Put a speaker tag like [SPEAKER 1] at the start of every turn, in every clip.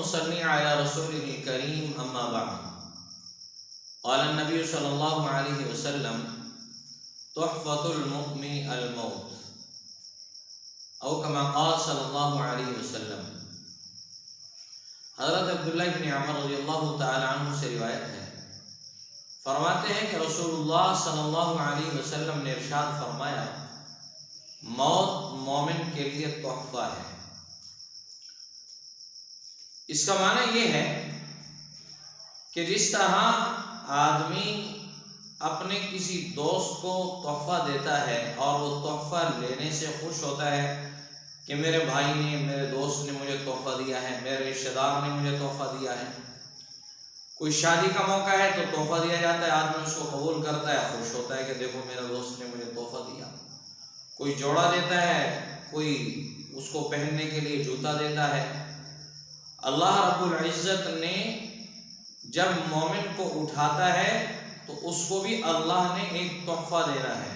[SPEAKER 1] صلی علی رسولہ الکریم اما بعد قال النبی صلی اللہ علیہ وسلم تحفۃ المؤمن الموت او کما قال صلی اللہ علیہ وسلم۔ حضرت عبداللہ بن عمر رضی اللہ تعالی عنہ سے روایت ہے، فرماتے ہیں کہ رسول اللہ صلی اللہ علیہ وسلم نے ارشاد فرمایا، موت مومن کے لیے تحفہ ہے۔ اس کا معنی یہ ہے کہ جس طرح آدمی اپنے کسی دوست کو تحفہ دیتا ہے اور وہ تحفہ لینے سے خوش ہوتا ہے کہ میرے بھائی نے، میرے دوست نے مجھے تحفہ دیا ہے، میرے رشتہ دار نے مجھے تحفہ دیا ہے۔ کوئی شادی کا موقع ہے تو تحفہ دیا جاتا ہے، آدمی اس کو قبول کرتا ہے، خوش ہوتا ہے کہ دیکھو میرے دوست نے مجھے تحفہ دیا۔ کوئی جوڑا دیتا ہے، کوئی اس کو پہننے کے لیے جوتا دیتا ہے۔ اللہ رب العزت نے جب مومن کو اٹھاتا ہے تو اس کو بھی اللہ نے ایک تحفہ دینا ہے،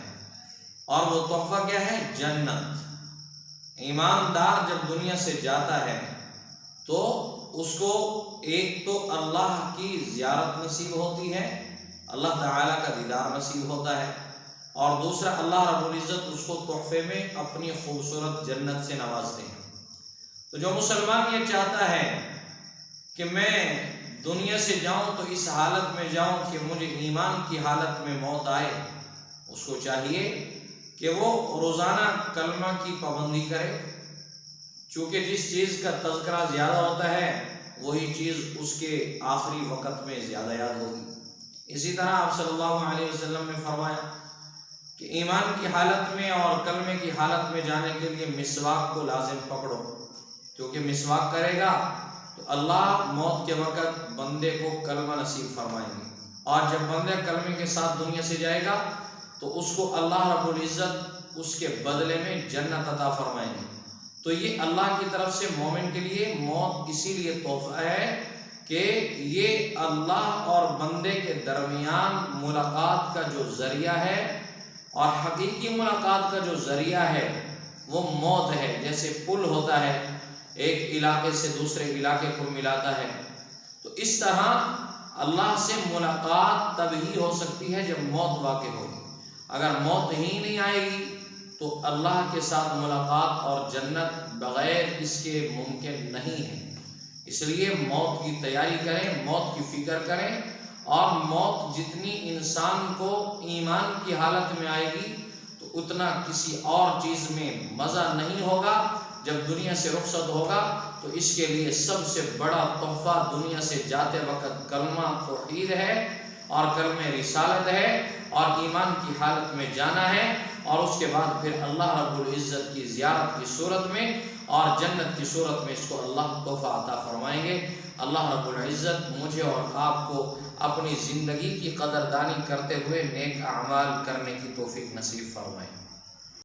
[SPEAKER 1] اور وہ تحفہ کیا ہے؟ جنت۔ ایماندار جب دنیا سے جاتا ہے تو اس کو ایک تو اللہ کی زیارت نصیب ہوتی ہے، اللہ تعالیٰ کا دیدار نصیب ہوتا ہے، اور دوسرا اللہ رب العزت اس کو تحفے میں اپنی خوبصورت جنت سے نوازتے ہیں۔ تو جو مسلمان یہ چاہتا ہے کہ میں دنیا سے جاؤں تو اس حالت میں جاؤں کہ مجھے ایمان کی حالت میں موت آئے، اس کو چاہیے کہ وہ روزانہ کلمہ کی پابندی کرے، چونکہ جس چیز کا تذکرہ زیادہ ہوتا ہے وہی چیز اس کے آخری وقت میں زیادہ یاد ہوگی۔ اسی طرح آپ صلی اللہ علیہ وسلم نے فرمایا کہ ایمان کی حالت میں اور کلمے کی حالت میں جانے کے لیے مسواک کو لازم پکڑو، کیونکہ مسواک کرے گا تو اللہ موت کے وقت بندے کو کلمہ نصیب فرمائیں گے، اور جب بندہ کلمے کے ساتھ دنیا سے جائے گا تو اس کو اللہ رب العزت اس کے بدلے میں جنت عطا فرمائیں گے۔ تو یہ اللہ کی طرف سے مومن کے لیے موت اسی لیے تحفہ ہے کہ یہ اللہ اور بندے کے درمیان ملاقات کا جو ذریعہ ہے، اور حقیقی ملاقات کا جو ذریعہ ہے وہ موت ہے۔ جیسے پل ہوتا ہے، ایک علاقے سے دوسرے علاقے کو ملاتا ہے، تو اس طرح اللہ سے ملاقات تب ہی ہو سکتی ہے جب موت واقع ہوگی۔ اگر موت ہی نہیں آئے گی تو اللہ کے ساتھ ملاقات اور جنت بغیر اس کے ممکن نہیں ہے۔ اس لیے موت کی تیاری کریں، موت کی فکر کریں، اور موت جتنی انسان کو ایمان کی حالت میں آئے گی تو اتنا کسی اور چیز میں مزہ نہیں ہوگا۔ جب دنیا سے رخصت ہوگا تو اس کے لیے سب سے بڑا تحفہ دنیا سے جاتے وقت کلمہ توحید ہے، اور کلمہ رسالت ہے، اور ایمان کی حالت میں جانا ہے، اور اس کے بعد پھر اللہ رب العزت کی زیارت کی صورت میں اور جنت کی صورت میں اس کو اللہ تحفہ عطا فرمائیں گے۔ اللہ رب العزت مجھے اور آپ کو اپنی زندگی کی قدردانی کرتے ہوئے نیک اعمال کرنے کی توفیق نصیب فرمائے۔